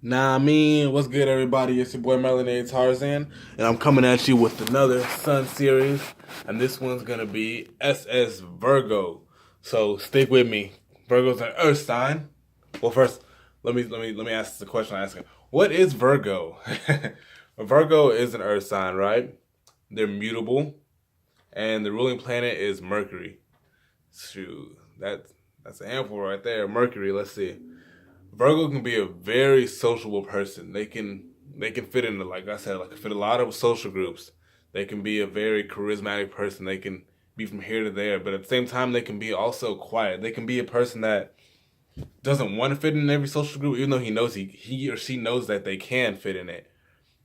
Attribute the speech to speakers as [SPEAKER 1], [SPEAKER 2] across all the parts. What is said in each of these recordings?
[SPEAKER 1] Nah, I mean, what's good, everybody? It's your boy Melanated Tarzan, and I'm coming at you with another Sun series, and this one's gonna be SS Virgo. So stick with me. Virgo's an Earth sign. Well, first, let me ask the question I'm asking. What is Virgo? Virgo is an Earth sign, right? They're mutable, and the ruling planet is Mercury. Shoot, that's an handful right there. Mercury. Let's see. Virgo can be a very sociable person. They can fit into, like I said, like fit a lot of social groups. They can be a very charismatic person. They can be from here to there, but at the same time they can be also quiet. They can be a person that doesn't want to fit in every social group, even though he or she knows that they can fit in it.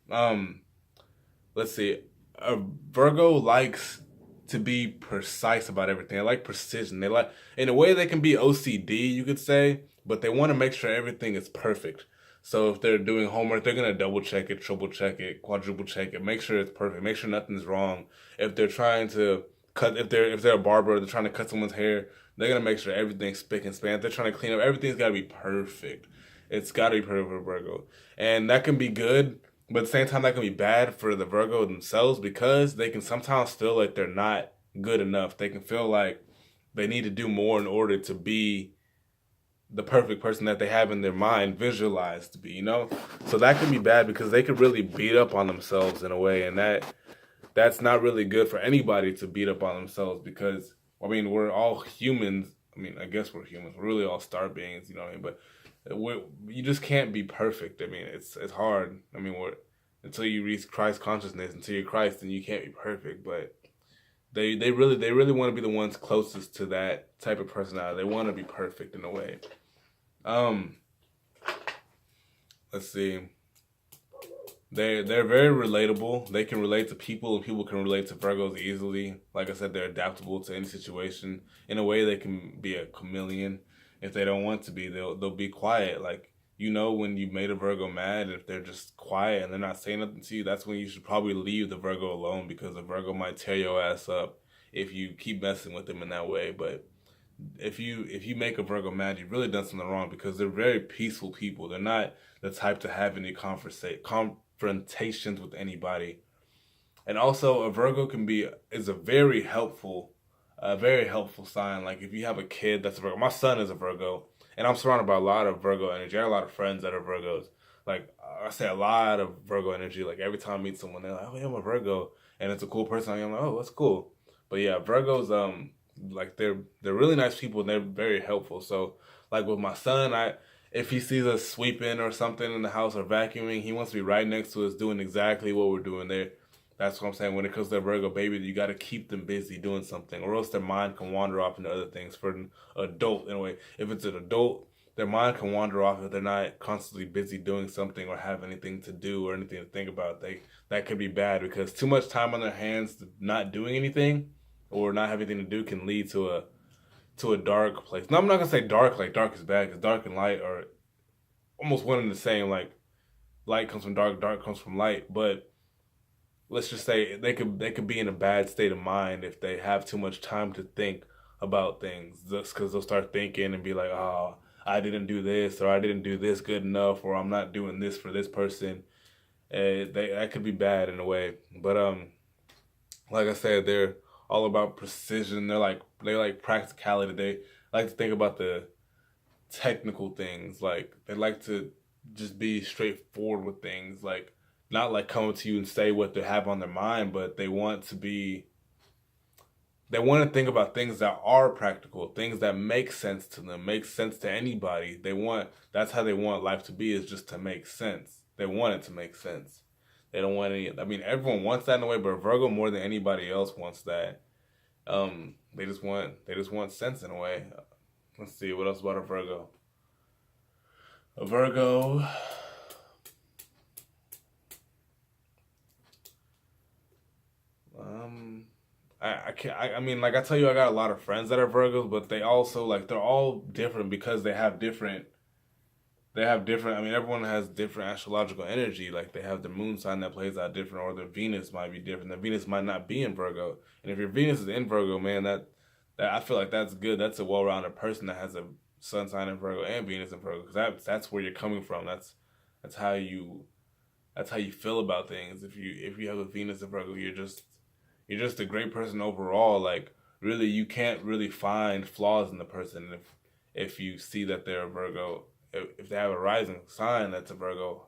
[SPEAKER 1] Um, let's see. A Virgo likes to be precise about everything. They like precision. They like, in a way, they can be OCD, you could say, but they want to make sure everything is perfect. So if they're doing homework, they're gonna double check it, triple check it, quadruple check it, make sure it's perfect, make sure nothing's wrong. If they're trying to if they're a barber, they're trying to cut someone's hair, they're gonna make sure everything's spick and span. If they're trying to clean up, everything's gotta be perfect. It's gotta be perfect for Virgo, and that can be good, but at the same time, that can be bad for the Virgo themselves because they can sometimes feel like they're not good enough. They can feel like they need to do more in order to be the perfect person that they have in their mind visualized to be, So that can be bad because they could really beat up on themselves in a way, and that's not really good for anybody to beat up on themselves because I mean we're all humans. I mean, I guess we're humans. We're really all star beings, you know what I mean? But you just can't be perfect. I mean, it's hard. I mean, until you reach Christ consciousness, until you're Christ, then you can't be perfect. But they really want to be the ones closest to that type of personality. They want to be perfect in a way. Um, let's see. They're very relatable. They can relate to people, and people can relate to Virgos easily. Like I said, they're adaptable to any situation. In a way, they can be a chameleon. If they don't want to be, they'll be quiet. Like when you made a Virgo mad, if they're just quiet and they're not saying nothing to you, that's when you should probably leave the Virgo alone because the Virgo might tear your ass up if you keep messing with them in that way. But if you make a Virgo mad, you've really done something wrong because they're very peaceful people. They're not the type to have any confrontations with anybody. And also, a Virgo is a very helpful sign. Like if you have a kid that's a Virgo, my son is a Virgo, and I'm surrounded by a lot of Virgo energy. I have a lot of friends that are Virgos. Like I say, a lot of Virgo energy. Like every time I meet someone, they're like, "Oh, yeah, I'm a Virgo," and it's a cool person. I'm like, "Oh, that's cool." But yeah, Virgos, like they're really nice people and they're very helpful. So like with my son, I if he sees us sweeping or something in the house or vacuuming, he wants to be right next to us doing exactly what we're doing there. That's what I'm saying. When it comes to a Virgo baby, you got to keep them busy doing something, or else their mind can wander off into other things. For an adult, in a way, if it's an adult, their mind can wander off if they're not constantly busy doing something or have anything to do or anything to think about. That could be bad because too much time on their hands not doing anything or not having anything to do can lead to a dark place. No, I'm not gonna say dark like dark is bad because dark and light are almost one and the same. Like light comes from dark, dark comes from light. But let's just say they could be in a bad state of mind if they have too much time to think about things. Just because they'll start thinking and be like, oh, I didn't do this or I didn't do this good enough or I'm not doing this for this person. That could be bad in a way. But like I said, they're all about precision. They like practicality. They like to think about the technical things. Like they like to just be straightforward with things. Like not like coming to you and say what they have on their mind, but they want to think about things that are practical, things that make sense to them, make sense to anybody. That's how they want life to be, is just to make sense. They want it to make sense. They don't want any, I mean, everyone wants that in a way, but Virgo more than anybody else wants that. They just want sense in a way. Let's see, what else about a Virgo? A Virgo, um, I can't. I mean, like I tell you, I got a lot of friends that are Virgos, but they also like they're all different because they have different. They have different. I mean, everyone has different astrological energy. Like they have the moon sign that plays out different, or their Venus might be different. Their Venus might not be in Virgo, and if your Venus is in Virgo, man, that I feel like that's good. That's a well-rounded person that has a sun sign in Virgo and Venus in Virgo, because that's where you're coming from. That's how you feel about things. If you have a Venus in Virgo, you're just a great person overall. Like really, you can't really find flaws in the person if you see that they're a Virgo. If they have a rising sign that's a Virgo,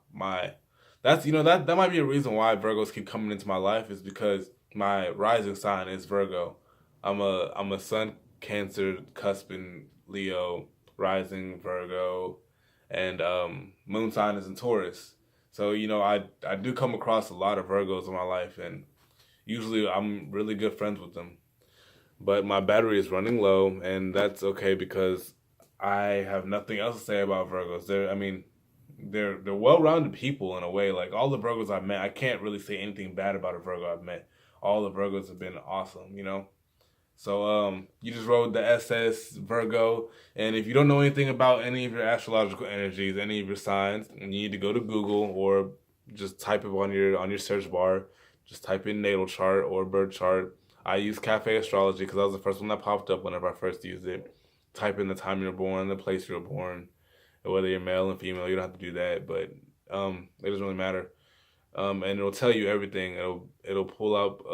[SPEAKER 1] that's that might be a reason why Virgos keep coming into my life is because my rising sign is Virgo. I'm a Sun Cancer cusp in Leo, rising Virgo, and moon sign is in Taurus. So I do come across a lot of Virgos in my life, and usually I'm really good friends with them. But my battery is running low, and that's okay because I have nothing else to say about Virgos. They're well-rounded people in a way. Like all the Virgos I've met, I can't really say anything bad about a Virgo I've met. All the Virgos have been awesome. So you just rode the SS Virgo, and if you don't know anything about any of your astrological energies, any of your signs, you need to go to Google or just type it on your search bar. Just type in natal chart or birth chart. I use Cafe Astrology because that was the first one that popped up whenever I first used it. Type in the time you're born, the place you're born, whether you're male and female. You don't have to do that, but it doesn't really matter. And it'll tell you everything. It'll pull up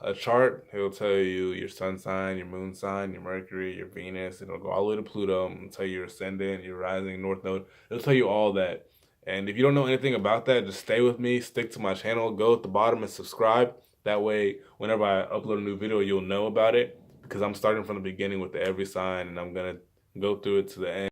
[SPEAKER 1] a chart. It'll tell you your sun sign, your moon sign, your Mercury, your Venus. It'll go all the way to Pluto and tell you your ascendant, your rising, north node. It'll tell you all that. And if you don't know anything about that, just stay with me. Stick to my channel. Go at the bottom and subscribe. That way, whenever I upload a new video, you'll know about it because I'm starting from the beginning with every sign, and I'm gonna go through it to the end.